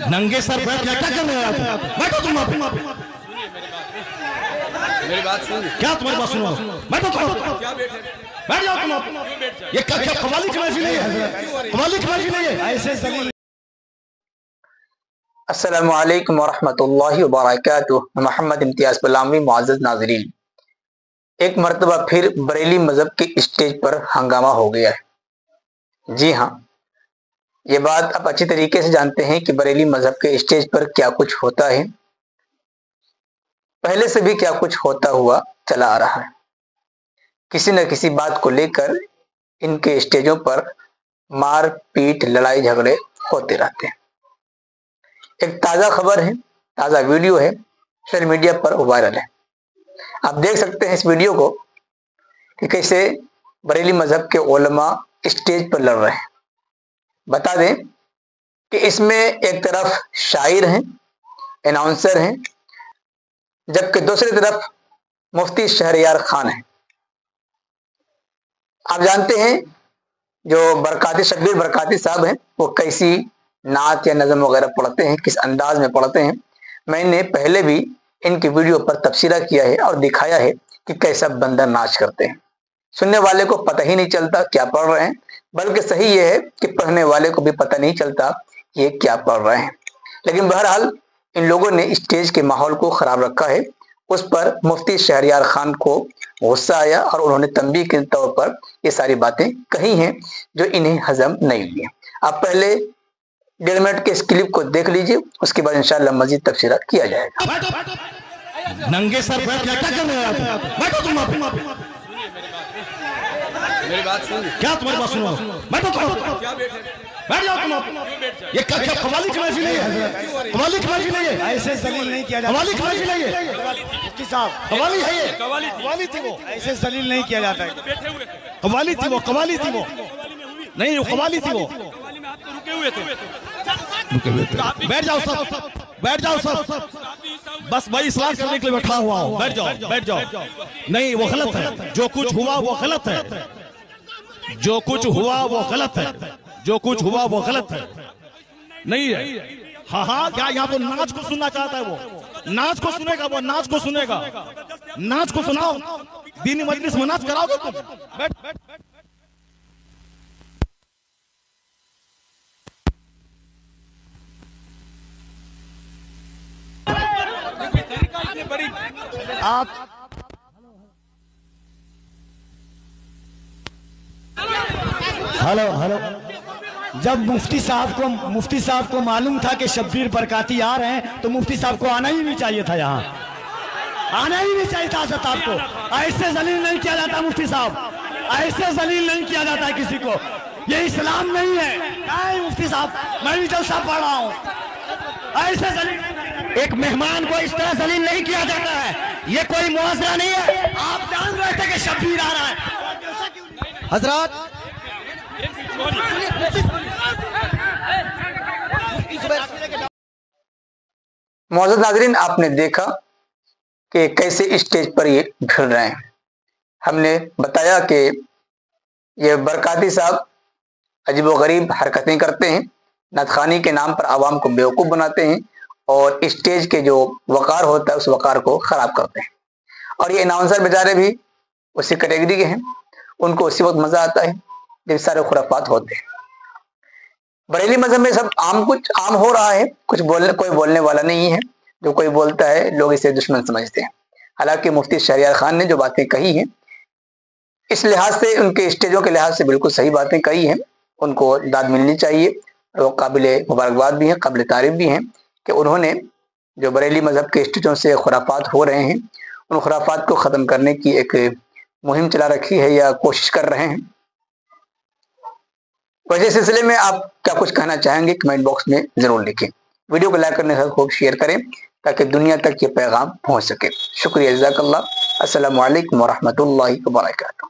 नंगे सर बैठ क्या करने आए थे? बैठो तुम मेरी बात सुन। क्या तुम्हारी बात सुनो? बैठो तुम, बैठ जाओ तुम। ये क्या कव्वाली की महफिल है? कव्वाली की महफिल है ऐसे। अस्सलामु अलैकुम वरहमतुल्लाहि वबरकातुहू। मोहम्मद इम्तियाज बलामवी। मुअज़्ज़ज़ नाज़रीन, एक मरतबा फिर बरेली मजहब के स्टेज पर हंगामा हो गया है। जी हाँ, ये बात आप अच्छी तरीके से जानते हैं कि बरेली मजहब के स्टेज पर क्या कुछ होता है। पहले से भी क्या कुछ होता हुआ चला आ रहा है। किसी न किसी बात को लेकर इनके स्टेजों पर मार पीट, लड़ाई झगड़े होते रहते हैं। एक ताज़ा खबर है, ताज़ा वीडियो है, सोशल मीडिया पर वायरल है। आप देख सकते हैं इस वीडियो को कि कैसे बरेली मजहब के उलमा स्टेज पर लड़ रहे हैं। बता दें कि इसमें एक तरफ शायर हैं, अनाउंसर हैं, जबकि दूसरी तरफ मुफ्ती शहरयार खान है। आप जानते हैं जो बरकाती शब्बीर बरकाती साहब हैं, वो कैसी नात या नज़म वगैरह पढ़ते हैं, किस अंदाज में पढ़ते हैं। मैंने पहले भी इनकी वीडियो पर तबसरा किया है और दिखाया है कि कैसा बंदा नाच करते हैं। सुनने वाले को पता ही नहीं चलता क्या पढ़ रहे हैं, बल्कि सही ये है कि पढ़ने वाले को भी पता नहीं चलता ये क्या पढ़ रहे हैं। लेकिन बहरहाल इन लोगों ने स्टेज के माहौल को ख़राब रखा है। उस पर मुफ्ती शहरयार खान को गुस्सा आया और उन्होंने तंबीह के तौर पर ये सारी बातें कही हैं जो इन्हें हजम नहीं हुई। आप पहले 1.5 मिनट के इस क्लिप को देख लीजिए, उसके बाद इंशाअल्लाह मजीद तफसीलात किया जाएगा। नंगे सर बैठ क्या करने आए थे? बैठो तुम। मेरी बात सुन। क्या तुम्हारी बात सुनो? बैठो तुम, बैठ जाओ तुम। ये क्या कव्वाली की महफिल है? कव्वाली की महफिल है ऐसे जलील नहीं किया जाता। कव्वाली की महफिल है ये मुफ्ती साहब, कव्वाली है ये, कव्वाली थी वो, ऐसे जलील नहीं किया जाता है। कव्वाली थी वो, कव्वाली थी वो, नहीं कव्वाली थी वो। रुके हुए थे। बैठ जाओ सब, बैठ जाओ सब। बस भाई इस्लाह करने के लिए बैठा हुआ हूँ। बैठ जाओ, बैठ जाओ। नहीं वो गलत है, जो कुछ हुआ वो गलत है, जो कुछ हुआ वो गलत है, जो कुछ हुआ वो गलत है। नहीं है। हाँ हाँ, क्या यहाँ तो नाच को सुनना चाहता है? वो नाच को सुनेगा, वो नाच को सुनेगा। नाच को सुनाओ, दीनी मजलिस में नाच कराओगे तुम? बैठ बैठ। आप हेलो हेलो, जब मुफ्ती साहब को मालूम था कि शब्बीर बरकाती आ रहे हैं तो मुफ्ती साहब को आना ही नहीं चाहिए था। यहाँ आना ही नहीं चाहिए था। आपको ऐसे जलील नहीं किया जाता मुफ्ती साहब, ऐसे जलील नहीं किया जाता है किसी को। ये इस्लाम नहीं है। नहीं मुफ्ती साहब, मैं भी जलसा पढ़ रहा हूँ। ऐसे जलील एक मेहमान को इस तरह जलील नहीं किया जाता है। ये कोई मुआवजा नहीं है। आप जान रहे थे कि शब्बीर आ रहा है। हजरत मुअज़्ज़ज़ नाज़रीन, आपने देखा कि कैसे स्टेज पर ये भिड़ रहे हैं। हमने बताया कि ये बरकाती साहब अजीबोगरीब हरकतें करते हैं, नतखानी के नाम पर आवाम को बेवकूफ़ बनाते हैं और स्टेज के जो वक़ार होता है उस वक़ार को ख़राब करते हैं। और ये अनाउंसर बेचारे भी उसी कैटेगरी के हैं। उनको उसी वक्त मज़ा आता है जब सारे खुराफात होते हैं। बरेली मजहब में सब कुछ आम हो रहा है, कुछ कोई बोलने वाला नहीं है। जो कोई बोलता है लोग इसे दुश्मन समझते हैं। हालांकि मुफ्ती शहरयार खान ने जो बातें कही हैं, इस लिहाज से, उनके स्टेजों के लिहाज से बिल्कुल सही बातें कही हैं। उनको दाद मिलनी चाहिए। वो काबिले मुबारकबाद भी हैं, काबिले तारीफ भी हैं कि उन्होंने जो बरेली मजहब के स्टेजों से खुराफात हो रहे हैं, उन खुराफात को ख़त्म करने की एक मुहिम चला रखी है या कोशिश कर रहे हैं। वैसे सिलसिले में आप क्या कुछ कहना चाहेंगे कमेंट बॉक्स में ज़रूर लिखें। वीडियो को लाइक करने के साथ खूब शेयर करें ताकि दुनिया तक ये पैगाम पहुंच सके। शुक्रिया, जज़ाकल्लाह। अस्सलामु अलैकुम वरहमतुल्लाहि वबरकातुहू।